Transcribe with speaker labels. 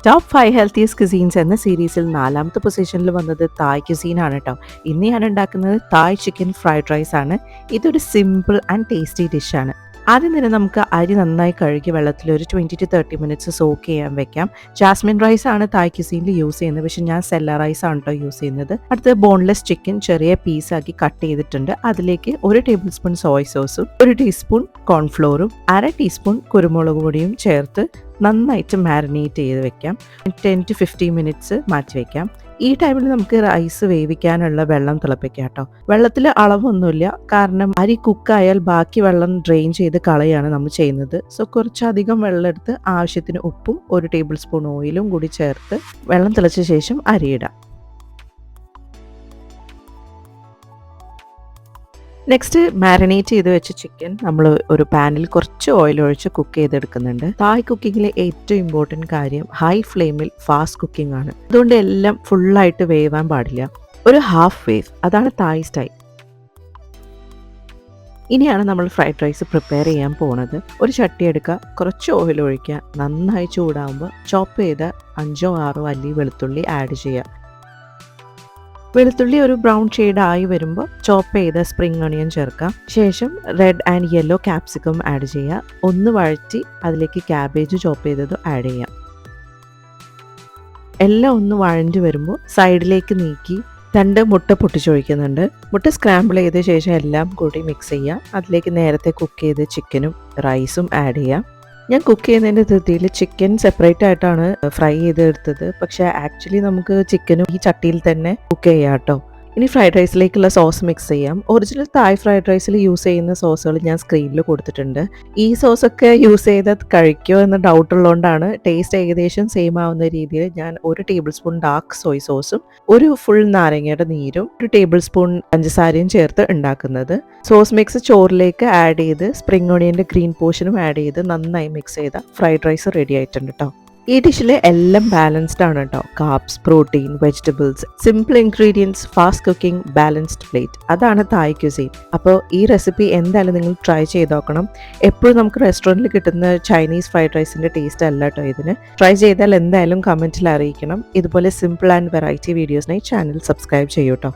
Speaker 1: Top 5 healthiest cuisines എന്ന സീരീസിൽ 4ാമത്തെ പൊസിഷനിൽ വന്നത് തായ് ക്യുസീനാണ് കേട്ടോ. ഇന്ന് ഞാൻ ഉണ്ടാക്കുന്നത് തായ് ചിക്കൻ ഫ്രൈഡ് റൈസ് ആണ്. ഇതൊരു സിമ്പിൾ ആൻഡ് ടേസ്റ്റി ഡിഷാണ്. ആദ്യം തന്നെ നമുക്ക് അരി നന്നായി കഴുകി വെള്ളത്തിൽ ഒരു 20 to 30 മിനിറ്റ്സ് സോക്ക് ചെയ്യാൻ വെക്കാം. ജാസ്മിൻ റൈസ് ആണ് തായ് ക്യുസീനിൽ യൂസ് ചെയ്യുന്നത്, പക്ഷെ ഞാൻ സെല്ല റൈസ് ആണ് കേട്ടോ യൂസ് ചെയ്യുന്നത്. അടുത്ത് ബോൺലെസ് ചിക്കൻ ചെറിയ പീസാക്കി കട്ട് ചെയ്തിട്ടുണ്ട്. അതിലേക്ക് 1 ടേബിൾ സ്പൂൺ സോയ് സോസും 1 ടീസ്പൂൺ കോൺഫ്ലോറും 1/2 ടീസ്പൂൺ കുരുമുളക് പൊടിയും ചേർത്ത് നന്നായിട്ട് മാരിനേറ്റ് ചെയ്ത് വെക്കാം. 10 to 15 മിനിറ്റ്സ് മാറ്റി വെക്കാം. ഈ ടൈമിൽ നമുക്ക് റൈസ് വേവിക്കാനുള്ള വെള്ളം തിളപ്പിക്കാം കേട്ടോ. വെള്ളത്തിൽ അളവൊന്നുമില്ല, കാരണം അരി കുക്കായാൽ ബാക്കി വെള്ളം ഡ്രെയിൻ ചെയ്ത് കളയാണ് നമ്മൾ ചെയ്യുന്നത്. സോ കുറച്ചധികം വെള്ളം എടുത്ത് ആവശ്യത്തിന് ഉപ്പും 1 ടേബിൾ സ്പൂൺ ഓയിലും കൂടി ചേർത്ത് വെള്ളം തിളച്ച ശേഷം അരിയിടാം. നെക്സ്റ്റ് മാരിനേറ്റ് ചെയ്ത് വെച്ച ചിക്കൻ നമ്മൾ ഒരു പാനിൽ കുറച്ച് ഓയിൽ ഒഴിച്ച് കുക്ക് ചെയ്തെടുക്കുന്നുണ്ട്. തായ് കുക്കിങ്ങിലെ ഏറ്റവും ഇമ്പോർട്ടൻറ്റ് കാര്യം ഹൈ ഫ്ലെയിമിൽ ഫാസ്റ്റ് കുക്കിംഗ് ആണ്. അതുകൊണ്ട് എല്ലാം ഫുള്ളായിട്ട് വേവാൻ പാടില്ല, ഒരു ഹാഫ് വേവ്, അതാണ് തായ് സ്റ്റൈൽ. ഇനിയാണ് നമ്മൾ ഫ്രൈഡ് റൈസ് പ്രിപ്പയർ ചെയ്യാൻ പോണത്. ഒരു ചട്ടി എടുക്കുക, കുറച്ച് ഓയിൽ ഒഴിക്കുക, നന്നായി ചൂടാകുമ്പോൾ ചോപ്പ് ചെയ്ത 5 or 6 അല്ലി വെളുത്തുള്ളി ആഡ് ചെയ്യുക. വെളുത്തുള്ളി ഒരു ബ്രൗൺ ഷെയ്ഡ് ആയി വരുമ്പോൾ ചോപ്പ് ചെയ്ത സ്പ്രിംഗ് ഒണിയൻ ചേർക്കാം. ശേഷം red and yellow capsicum add ചെയ്യുക. ഒന്ന് വഴറ്റി അതിലേക്ക് ക്യാബേജ് ചോപ്പ് ചെയ്തത് ആഡ് ചെയ്യാം. എല്ലാം ഒന്ന് വഴഞ്ഞു വരുമ്പോൾ സൈഡിലേക്ക് നീക്കി 2 മുട്ട പൊട്ടിച്ചൊഴിക്കുന്നുണ്ട്. മുട്ട സ്ക്രാമ്പിൾ ചെയ്ത ശേഷം എല്ലാം കൂടി മിക്സ് ചെയ്യുക. അതിലേക്ക് നേരത്തെ കുക്ക് ചെയ്ത ചിക്കനും റൈസും ആഡ് ചെയ്യാം. ഞാൻ കുക്ക് ചെയ്യുന്നതിൻ്റെ ധൃതിയിൽ ചിക്കൻ സെപ്പറേറ്റ് ആയിട്ടാണ് ഫ്രൈ ചെയ്തെടുത്തത്, പക്ഷേ ആക്ച്വലി നമുക്ക് ചിക്കനും ഈ ചട്ടിയിൽ തന്നെ കുക്ക് ചെയ്യാം കേട്ടോ. ഇനി ഫ്രൈഡ് റൈസിലേക്കുള്ള സോസ് മിക്സ് ചെയ്യാം. ഒറിജിനൽ തായ് ഫ്രൈഡ് റൈസിൽ യൂസ് ചെയ്യുന്ന സോസുകൾ ഞാൻ സ്ക്രീനിൽ കൊടുത്തിട്ടുണ്ട്. ഈ സോസൊക്കെ യൂസ് ചെയ്ത് കഴിക്കുമോ എന്ന ഡൗട്ട് ഉള്ളതുകൊണ്ടാണ് ടേസ്റ്റ് ഏകദേശം സെയിം ആവുന്ന രീതിയിൽ ഞാൻ 1 ടേബിൾ സ്പൂൺ ഡാർക്ക് സോയ് സോസും 1 ഫുൾ നാരങ്ങയുടെ നീരും 1 ടേബിൾ സ്പൂൺ പഞ്ചസാരയും ചേർത്ത് ഉണ്ടാക്കുന്നത്. സോസ് മിക്സ് ചോറിലേക്ക് ആഡ് ചെയ്ത് സ്പ്രിംഗ് ഓണിയൻ്റെ ഗ്രീൻ പോർഷനും ആഡ് ചെയ്ത് നന്നായി മിക്സ് ചെയ്ത ഫ്രൈഡ് റൈസ് റെഡി ആയിട്ടുണ്ട് കേട്ടോ. ഈ ഡിഷിൽ എല്ലാം ബാലൻസ്ഡ് ആണ് കേട്ടോ. Carbs, protein, vegetables, simple ingredients, fast cooking, balanced plate, അതാണ് തായ് ക്യുസീൻ. അപ്പോൾ ഈ റെസിപ്പി എന്തായാലും നിങ്ങൾ ട്രൈ ചെയ്ത് നോക്കണം. എപ്പോഴും നമുക്ക് റെസ്റ്റോറൻറ്റിൽ കിട്ടുന്ന ചൈനീസ് ഫ്രൈഡ് റൈസിൻ്റെ ടേസ്റ്റ് അല്ല കേട്ടോ ഇതിന്. ട്രൈ ചെയ്താൽ എന്തായാലും കമൻറ്റിൽ അറിയിക്കണം. ഇതുപോലെ സിമ്പിൾ ആൻഡ് വെറൈറ്റി വീഡിയോസിനായി ചാനൽ സബ്സ്ക്രൈബ് ചെയ്യൂ കേട്ടോ.